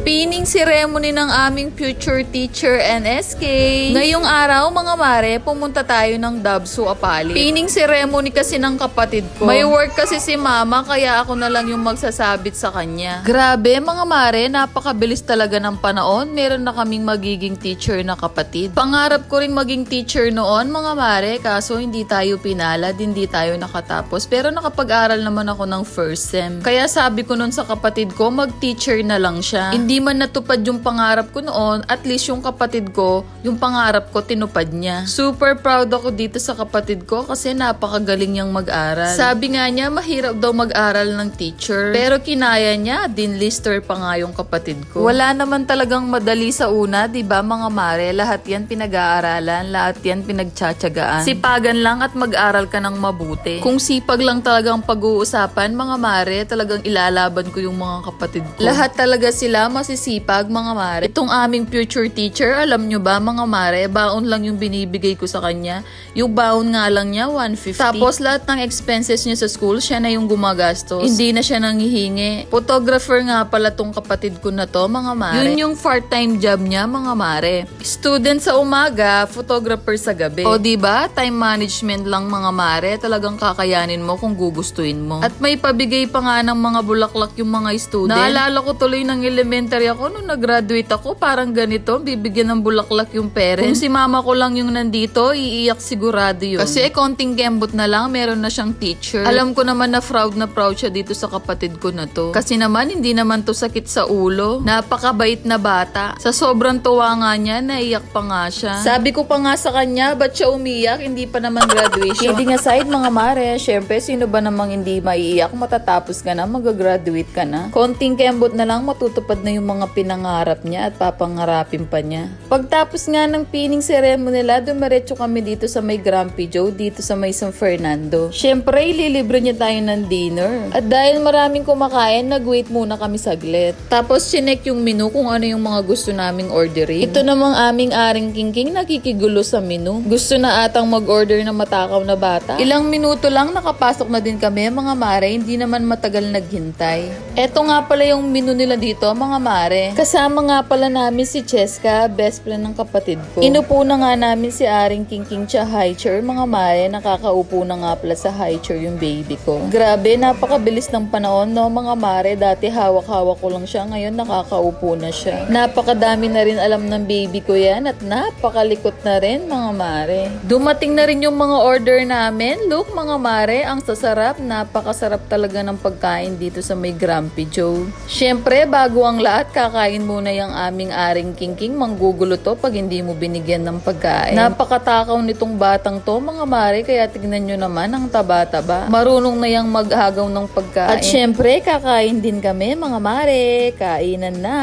Pinning ceremony ng aming future teacher NSK. Ngayong araw mga mare, pumunta tayo ng Dabsu Apali. Pinning ceremony kasi ng kapatid ko. May work kasi si mama kaya ako na lang yung magsasabit sa kanya. Grabe mga mare, napakabilis talaga ng panahon. Meron na kaming magiging teacher na kapatid. Pangarap ko rin maging teacher noon mga mare, kaso hindi tayo pinalad, hindi tayo nakatapos. Pero nakapag-aral naman ako ng first sem. Kaya sabi ko noon sa kapatid ko, mag-teacher na lang siya. Hindi man natupad yung pangarap ko noon, at least yung kapatid ko, yung pangarap ko, tinupad niya. Super proud ako dito sa kapatid ko kasi napakagaling niyang mag-aral. Sabi nga niya, mahirap daw mag-aral ng teacher. Pero kinaya niya, dinlister pa nga yung kapatid ko. Wala naman talagang madali sa una, di ba mga mare? Lahat yan pinag-aaralan, lahat yan pinagtsatsagaan. Sipagan lang at mag-aral ka ng mabuti. Kung sipag lang talagang pag-uusapan, mga mare, talagang ilalaban ko yung mga kapatid ko. Lahat talaga sila masisipag mga mare. Itong aming future teacher, alam nyo ba mga mare, baon lang yung binibigay ko sa kanya. Yung baon nga lang niya, 150. Tapos lahat ng expenses niya sa school, siya na yung gumagastos. Hindi na siya nanghihingi. Photographer nga pala tong kapatid ko na to mga mare. Yun yung part-time job niya mga mare. Student sa umaga, photographer sa gabi. O diba, time management lang mga mare, talagang kakayanin mo kung gugustuhin mo. At may pabigay pa nga ng mga bulaklak yung mga student. Naalala ko tuloy ng elementary ako nung nag-graduate ako, parang ganito, bibigyan ng bulaklak yung parents. Kung si mama ko lang yung nandito, iiyak sigurado yun. Kasi konting kembot na lang, meron na siyang teacher. Alam ko naman na proud siya dito sa kapatid ko na to. Kasi naman, hindi naman to sakit sa ulo. Napakabait na bata. Sa sobrang tuwa nga niya, naiyak pa nga siya. Sabi ko pa nga sa kanya, ba't siya umiyak? Hindi pa naman graduation. Kidding aside mga mare, syempre, sino ba namang hindi maiiyak? Matatapos ka na, mag-graduate ka na. Konting kembot na lang, matutupad na yung mga pinangarap niya at papangarapin pa niya. Pagtapos nga ng pinning ceremony nila, dumiretso kami dito sa may Grumpy Joe, dito sa may San Fernando. Syempre, ililibre niya tayo ng dinner. At dahil maraming kumakain, nag-wait muna kami saglit. Tapos, chinek yung menu kung ano yung mga gusto naming orderin. Ito namang aming aring kingking nakikigulo sa menu. Gusto na atang mag-order na matakaw na bata. Ilang minuto lang nakapasok na din kami mga mare, hindi naman matagal naghintay. Eto nga pala yung menu nila dito mga mare. Kasama nga pala namin si Cheska, best friend ng kapatid ko. Inupo na nga namin si aring kingking sa high chair mga mare, nakakaupo na nga pala sa high chair yung baby ko. Grabe, napakabilis ng panahon no mga mare, dati hawak-hawak ko lang siya, ngayon nakakaupo na siya. Napakadami na rin alam ng baby ko yan at napakalikot na rin mga mare. Dumating na rin yung mga order namin. Look mga mare, ang sasarap, napakasarap talaga ng pagkain dito sa may Grumpy Joe. Syempre, bago ang lahat, kakain muna yung aming aring kingking. Manggugulo to pag hindi mo binigyan ng pagkain. Napakatakaw nitong batang to mga mare, kaya tignan nyo naman ang taba-taba. Marunong na yung maghagaw ng pagkain. At syempre, kakain din kami mga mare. Kainan na.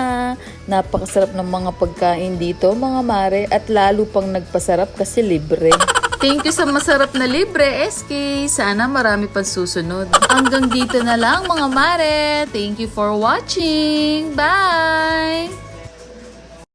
Napakasarap ng mga pagkain dito mga mare at lalo pang nagpasarap kasi libre. Thank you sa masarap na libre, SK. Sana marami pang susunod. Hanggang dito na lang mga mare. Thank you for watching. Bye!